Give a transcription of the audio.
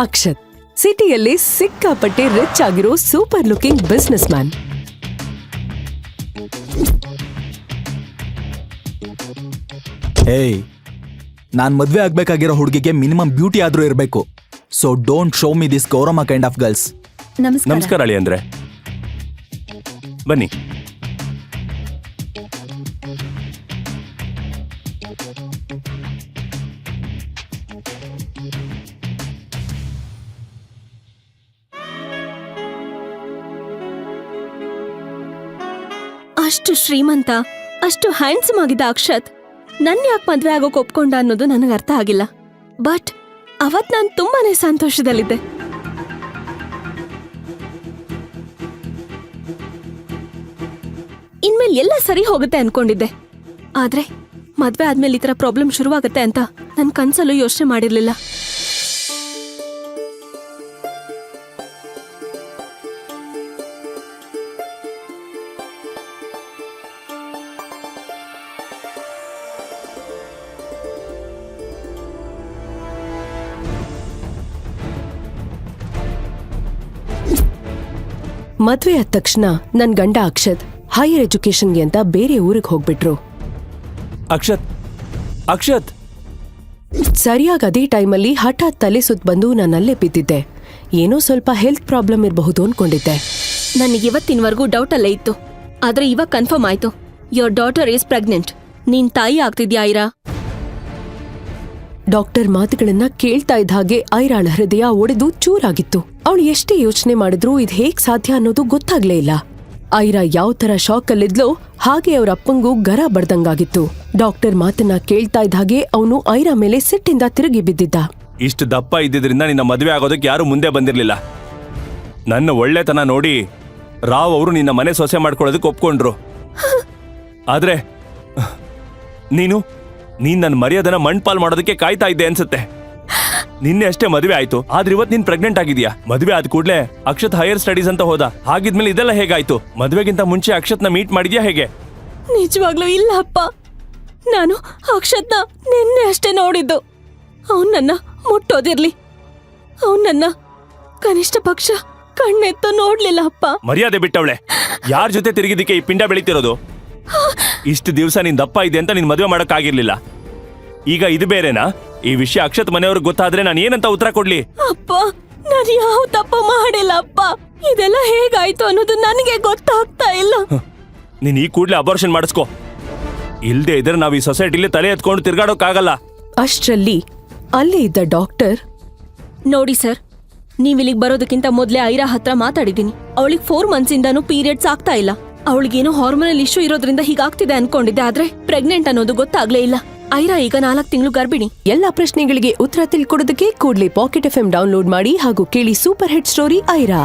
ಅಕ್ಷತ್ ಸಿಟಿಯಲ್ಲಿ ಸಿಕ್ಕಾಪಟ್ಟೆ ರಿಚ್ ಆಗಿರೋ ಸೂಪರ್ ಲುಕಿಂಗ್ ಬಿಸ್ನೆಸ್ ಮ್ಯಾನ್. ಏಯ್, ನಾನ್ ಮದ್ವೆ ಆಗ್ಬೇಕಾಗಿರೋ ಹುಡುಗಿಗೆ ಮಿನಿಮಮ್ ಬ್ಯೂಟಿ ಆದ್ರೂ ಇರಬೇಕು. So don't show me this Gouramma kind of girls. ನಮಸ್ಕಾರ ಅಳಿ ಅಂದ್ರೆ ಬನ್ನಿ. ಅಷ್ಟು ಶ್ರೀಮಂತ, ಅಷ್ಟು ಹ್ಯಾಂಡ್ಸಮ್ ಆಗಿದ್ದ ಅಕ್ಷತ್ ನನ್ನ ಯಾಕೆ ಮದ್ವೆ ಆಗೋಕ್ ಒಪ್ಕೊಂಡ ಅನ್ನೋದು ನನಗೆ ಅರ್ಥ ಆಗಿಲ್ಲ. ಬಟ್ ಅವತ್ ನಾನು ತುಂಬಾನೇ ಸಂತೋಷದಲ್ಲಿದ್ದೆ. ಇನ್ಮೇಲೆ ಎಲ್ಲ ಸರಿ ಹೋಗುತ್ತೆ ಅನ್ಕೊಂಡಿದ್ದೆ. ಆದ್ರೆ ಮದ್ವೆ ಆದ್ಮೇಲೆ ಈ ತರ ಪ್ರಾಬ್ಲಮ್ ಶುರುವಾಗತ್ತೆ ಅಂತ ನನ್ ಕನ್ಸಲ್ಲೂ ಯೋಚನೆ ಮಾಡಿರ್ಲಿಲ್ಲ. ಮದ್ವೆ ಆದ ತಕ್ಷಣ ನನ್ ಗಂಡ ಅಕ್ಷತ್ ಹೈಯರ್ ಎಜುಕೇಶನ್ಗೆ ಅಂತ ಬೇರೆ ಊರಿಗೆ ಹೋಗ್ಬಿಟ್ರು. ಅಕ್ಷತ್ ಸರಿಯಾಗಿ ಅದೇ ಟೈಮಲ್ಲಿ ಹಠಾತ್ ತಲೆ ಸುತ್ತ ಬಂದು ನಾನಲ್ಲೇ ಬಿದ್ದಿದ್ದೆ. ಏನೋ ಸ್ವಲ್ಪ ಹೆಲ್ತ್ ಪ್ರಾಬ್ಲಮ್ ಇರಬಹುದು ಅನ್ಕೊಂಡಿದ್ದೆ. ನನಗೆ ಇವತ್ತಿನವರೆಗೂ ಡೌಟ್ ಅಲ್ಲೇ ಇತ್ತು, ಆದ್ರೆ ಇವಾಗ ಕನ್ಫರ್ಮ್ ಆಯ್ತು. Your daughter is pregnant. ನೀನ್ ತಾಯಿ ಆಗ್ತಿದ್ಯಾ ಐರಾ? ಡಾಕ್ಟರ್ ಮಾತುಗಳನ್ನ ಕೇಳ್ತಾ ಇದ್ದ ಹಾಗೆ ಐರಾಳ ಹೃದಯ ಒಡೆದು ಚೂರಾಗಿತ್ತು. ಅವಳು ಎಷ್ಟೇ ಯೋಚನೆ ಮಾಡಿದ್ರೂ ಇದ್ ಹೇಗ್ ಸಾಧ್ಯ ಅನ್ನೋದು ಗೊತ್ತಾಗ್ಲೇ ಇಲ್ಲ. ಐರಾ ಯಾವ ತರ ಶಾಕ್ ಅಲ್ಲಿದ್ಲೋ ಹಾಗೆ ಅವ್ರ ಅಪ್ಪಂಗೂ ಗರ ಬಡ್ದಂಗಾಗಿತ್ತು. ಡಾಕ್ಟರ್ ಮಾತನ್ನ ಕೇಳ್ತಾ ಇದ್ದ ಹಾಗೆ ಅವನು ಐರಾ ಮೇಲೆ ಸಿಟ್ಟಿಂದ ತಿರುಗಿ ಬಿದ್ದಿದ್ದ. ಇಷ್ಟು ದಪ್ಪ ಇದ್ದಿದ್ರಿಂದ ನಿನ್ನ ಮದುವೆ ಆಗೋದಕ್ಕೆ ಯಾರು ಮುಂದೆ ಬಂದಿರ್ಲಿಲ್ಲ. ನನ್ನ ಒಳ್ಳೆತನ ನೋಡಿ ರಾವ್ ಅವರು ನಿನ್ನ ಮನೆ ಸೊಸೆ ಮಾಡ್ಕೊಳ್ಳೋದಕ್ಕೆ ಒಪ್ಕೊಂಡ್ರು. ಆದ್ರೆ ನೀನ್ ನನ್ನ ಮರ್ಯಾದನ ಮಣ್ಪಾಲ್ ಮಾಡೋದಕ್ಕೆ ಕಾಯ್ತಾ ಇದ್ದೆ ಅನ್ಸುತ್ತೆ. ನಿನ್ನೆ ಅಷ್ಟೇ ಮದುವೆ ಆಯ್ತು, ಆದ್ರೆ ಇವತ್ತು ನೀನ್ ಪ್ರೆಗ್ನೆಂಟ್ ಆಗಿದ್ಯಾ. ಮದುವೆ ಆದ ಕೂಡ್ಲೆ ಅಕ್ಷತ್ ಹೈಯರ್ ಸ್ಟಡೀಸ್ ಅಂತ ಹೋದ. ಹಾಗಿದ್ಮೇಲೆ ಇದೆಲ್ಲ ಹೇಗಾಯ್ತು? ಮದುವೆಗಿಂತ ಮುಂಚೆ ಅಕ್ಷತ್ನ ಮೀಟ್ ಮಾಡಿದ್ಯಾ ಹೇಗೆ? ನಿಜವಾಗ್ಲೂ ಇಲ್ಲ ಅಪ್ಪ. ನಾನು ಅಕ್ಷತ್ನ ನಿನ್ನೆ ಅಷ್ಟೇ ನೋಡಿದ್ದು. ಅವನ್ ನನ್ನ ಮುಟ್ಟೋದಿರ್ಲಿ, ಅವನ್ ನನ್ನ ಕನಿಷ್ಠ ಪಕ್ಷ ಕಣ್ಣೆತ್ತು ನೋಡ್ಲಿಲ್ಲ ಅಪ್ಪ. ಮರ್ಯಾದೆ ಬಿಟ್ಟವಳೆ. ಯಾರ ಜೊತೆ ತಿರುಗಿದಕ್ಕೆ ಈ ಪಿಂಡ ಬೆಳೀತಿರೋದು? ಇಷ್ಟು ದಿವಸ ನೀನ್ ದಪ್ಪ ಇದೆ ಅಂತ ನೀನ್ ಮದುವೆ ಮಾಡಕ್ಕಾಗಿರ್ಲಿಲ್ಲ. ಈಗ ಇದು ಬೇರೆನಾ? ಈ ವಿಷಯ ಅಕ್ಷತ್ ಮನೆಯವ್ರಿಗೆ ಗೊತ್ತಾದ್ರೆ ನಾನು ಏನಂತ ಉತ್ತರ ಕೊಡ್ಲಿ? ಅಪ್ಪ, ನಾನು ಯಾವ ತಪ್ಪು ಮಾಡಿಲ್ಲ ಅಪ್ಪ. ಇದೆಲ್ಲ ಹೇಗಾಯ್ತು ಅನ್ನೋದು ನನಗೆ ಗೊತ್ತಾಗ್ತಾ ಇಲ್ಲ. ನೀನ್ ಈ ಕೂಡ್ಲೆ ಅಬಾರ್ಷನ್ ಮಾಡಿಸ್ಕೋ. ಇಲ್ದೇ ಇದ್ರೆ ನಾವ್ ಈ ಸೊಸೈಟಿಲಿ ತಲೆ ಎತ್ಕೊಂಡು ತಿರ್ಗಾಡೋಕ್ಕಾಗಲ್ಲ. ಅಷ್ಟ್ರಲ್ಲಿ ಅಲ್ಲೇ ಇದ್ದ ಡಾಕ್ಟರ್, ನೋಡಿ ಸರ್, ನೀವಿಲ್ಲಿಗೆ ಬರೋದಕ್ಕಿಂತ ಮೊದ್ಲೇ ಐರಾ ಹತ್ರ ಮಾತಾಡಿದೀನಿ. ಅವಳಿಗೆ 4 months ಇಂದಾನು ಪೀರಿಯಡ್ಸ್ ಆಗ್ತಾ ಇಲ್ಲ. ಅವಳಿಗೇನೋ ಹಾರ್ಮೋನಲ್ ಇಶ್ಯೂ ಇರೋದ್ರಿಂದ ಹೀಗಾಗ್ತಿದೆ ಅನ್ಕೊಂಡಿದ್ದೆ. ಆದ್ರೆ ಪ್ರೆಗ್ನೆಂಟ್ ಅನ್ನೋದು ಗೊತ್ತಾಗ್ಲೇ ಇಲ್ಲ. ಐರಾ ಈಗ 4 ತಿಂಗಳು ಗರ್ಭಿಣಿ. ಎಲ್ಲಾ ಪ್ರಶ್ನೆಗಳಿಗೆ ಉತ್ತರ ತಿಳ್ಕೊಡೋದಕ್ಕೆ ಕೂಡ್ಲೇ ಪಾಕೆಟ್ FM ಡೌನ್ಲೋಡ್ ಮಾಡಿ ಹಾಗೂ ಕೇಳಿ ಸೂಪರ್ ಹಿಟ್ ಸ್ಟೋರಿ ಐರಾ.